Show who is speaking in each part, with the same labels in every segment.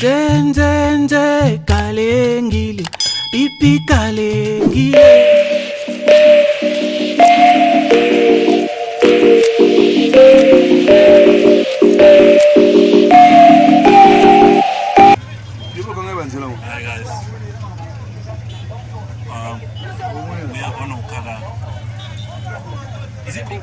Speaker 1: Zenzenze kalengile, pipi kalengile.
Speaker 2: Hi guys, we are on Okada. Is it big?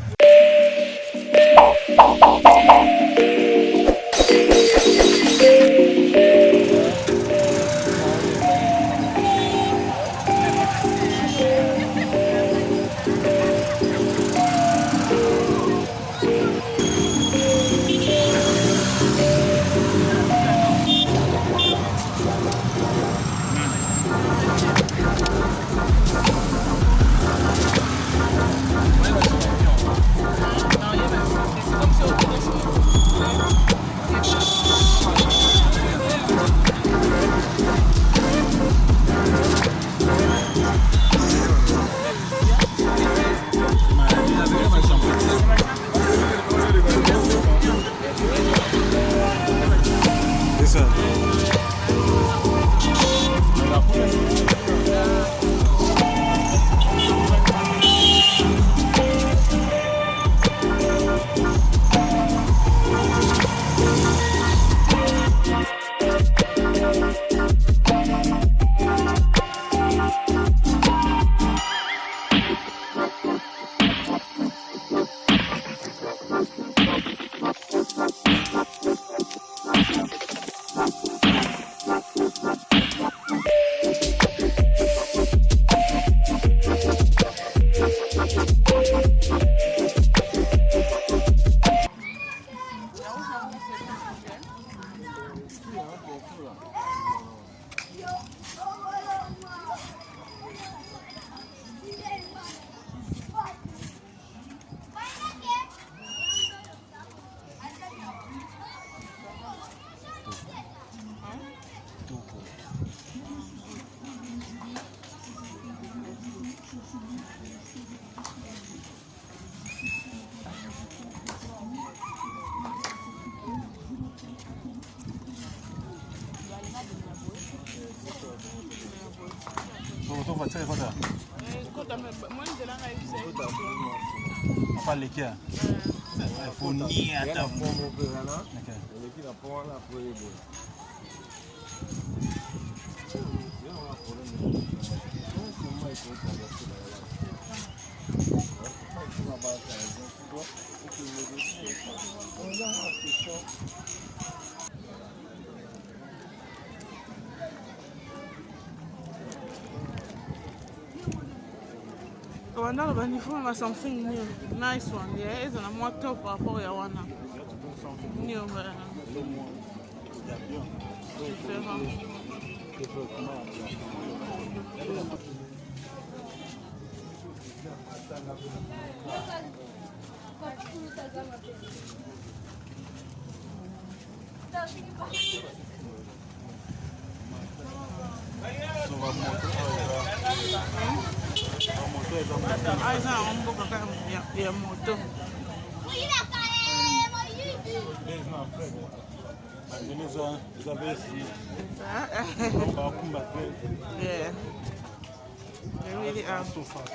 Speaker 3: Wanda ba ni fuma something new, nice one. Yeah, it's a more top par rapport à wana. New différent. Ya moto. Yeah. They really are so fast.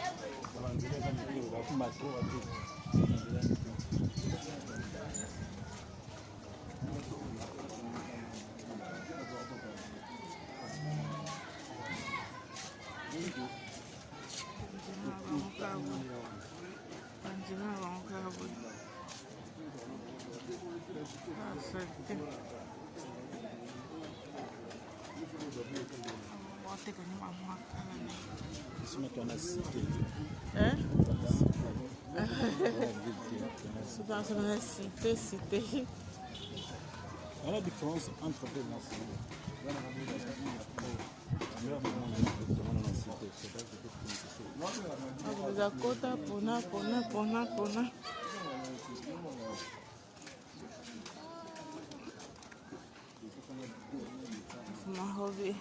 Speaker 3: Cité.
Speaker 2: Qual a différence entre les nations?
Speaker 3: Zakota pona. My hobby.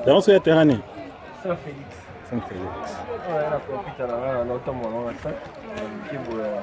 Speaker 2: Dans ce terrain,
Speaker 4: Saint-Félix.
Speaker 2: Saint-Félix.
Speaker 4: Ouais, la profite à la notamment dans la salle. Qui voulait.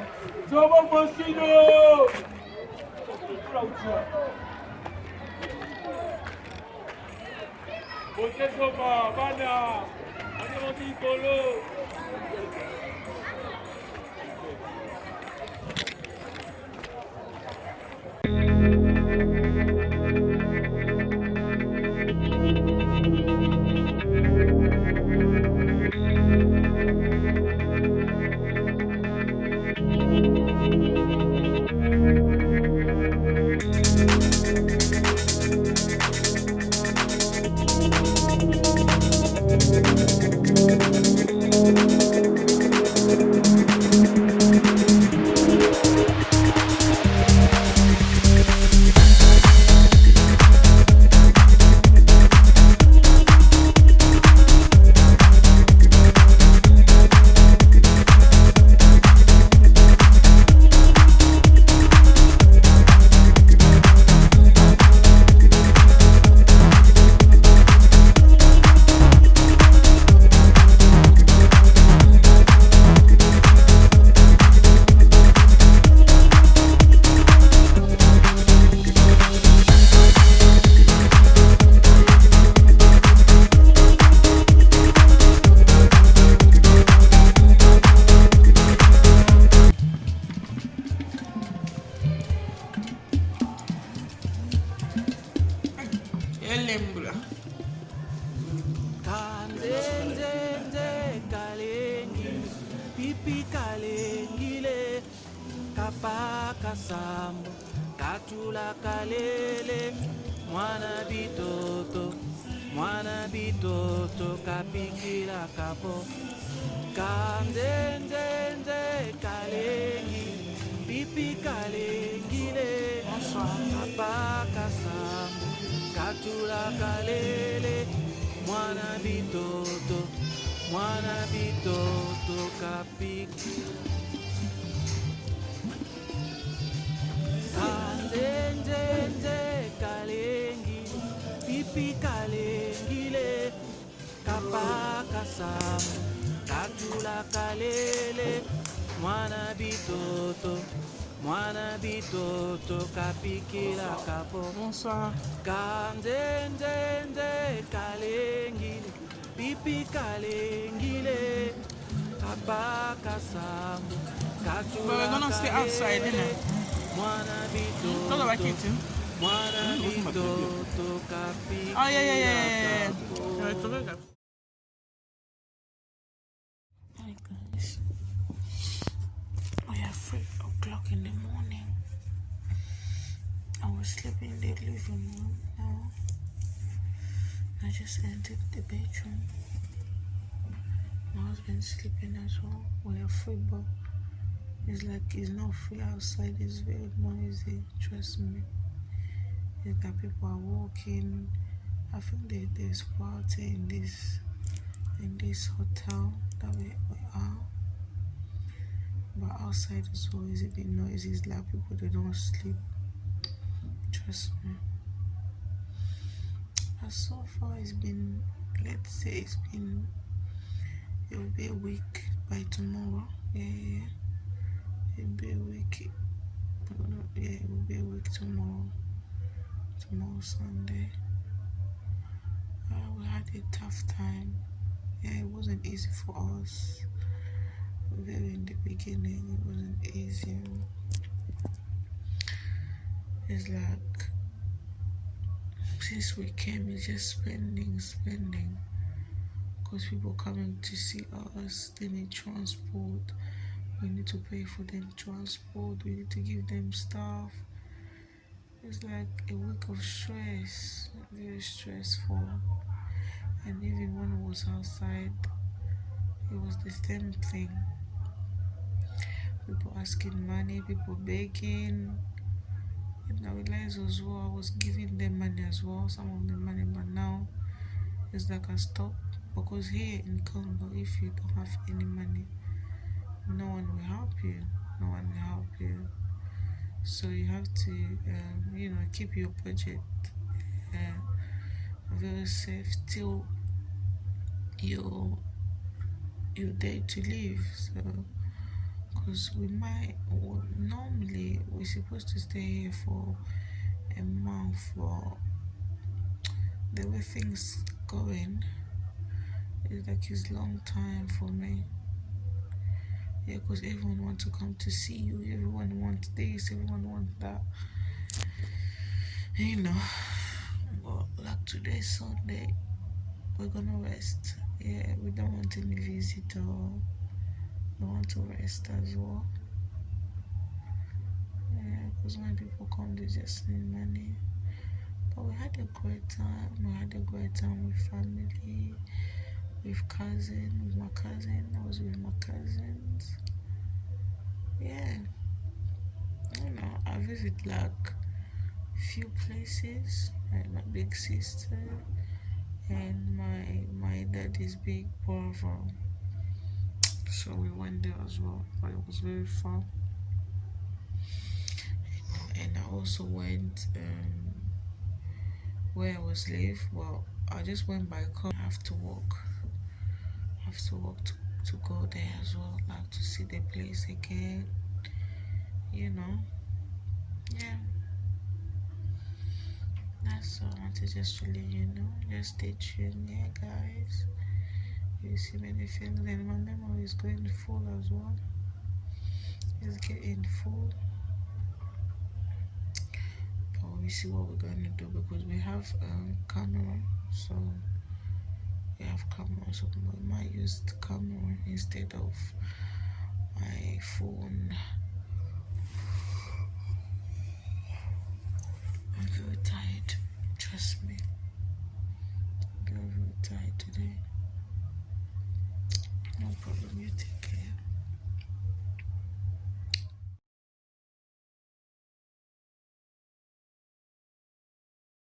Speaker 3: Elembula.
Speaker 1: Kanzenzenze kalengi, pipi kalengile, kapaka sambo, katula kalele, mwana bitoto, kapikila kapo. Kanzenzenze kalengi, pipi kalengile, kapaka sambo, katula kalele, mwana bitoto kapiki. Kanzenzenze kalengi, pipi kalengile, kapaka sambo, katula kalele, mwana bitoto kapikila kapo.
Speaker 3: Bonsoir.
Speaker 1: Kanzenzenze kalengile, pipi kalengile, kapaka sambo,
Speaker 3: But we're
Speaker 1: katula
Speaker 3: gonna stay outside,
Speaker 1: kalele,
Speaker 3: innit?
Speaker 1: mwana
Speaker 3: Talk about
Speaker 1: bitoto,
Speaker 3: kitchen.
Speaker 1: mwana bitoto kapikila
Speaker 3: Oh, yeah.
Speaker 1: kapo.
Speaker 3: Yeah, it's okay. Hi guys. We are 3 o'clock in the morning. I was sleeping in the living room now. I just entered the bedroom. My husband's sleeping as well. We are free, but it's like it's not free outside. It's very noisy. Trust me. It's that people are walking. I think there's party in this hotel that we are. But outside is always a bit noisy. It's like people they don't sleep. Trust me. But so far it's been, let's say it will be a week by tomorrow. Yeah. It'll be a week. Yeah, it will be a week tomorrow. Tomorrow Sunday. We had a tough time. Yeah, it wasn't easy for us. Very in the beginning, it wasn't easy. It's like since we came, it's just spending. Because people coming to see us, they need transport. We need to pay for them transport. We need to give them stuff. It's like a week of stress, very stressful. And even when I was outside, it was the same thing. people asking money, people begging. And I realized as well I was giving them money as well, some of the money, but now it's like I stopped because here in Congo, if you don't have any money, no one will help you. No one will help you. So you have to, keep your budget very safe till your day to live. So, because normally we're supposed to stay here for a month, for the way things going. It's like it's long time for me. Yeah, because everyone wants to come to see you. Everyone wants this. Everyone wants that. But like today's Sunday, we're gonna rest. Yeah, we don't want any visitor. We want to rest as well. Yeah, because when people come, they just need money. But we had a great time. We had a great time with family, with my cousin. I was with my cousins. Yeah, I visit like few places, like my big sister and my daddy's big brother. So we went there as well, but it was very fun. And I also went where I was live. Well, I just went by car. I have to walk. To go there as well, like to see the place again. Yeah. That's all I wanted just to let you know. Just stay tuned, yeah, guys. You see many things, and my memory is going full as well. It's getting full. But we see what we're going to do because we have camera, so we have camera, so we might use the camera instead of my phone. I'm very tired, trust me. I'm very, very tired today. No problem, you take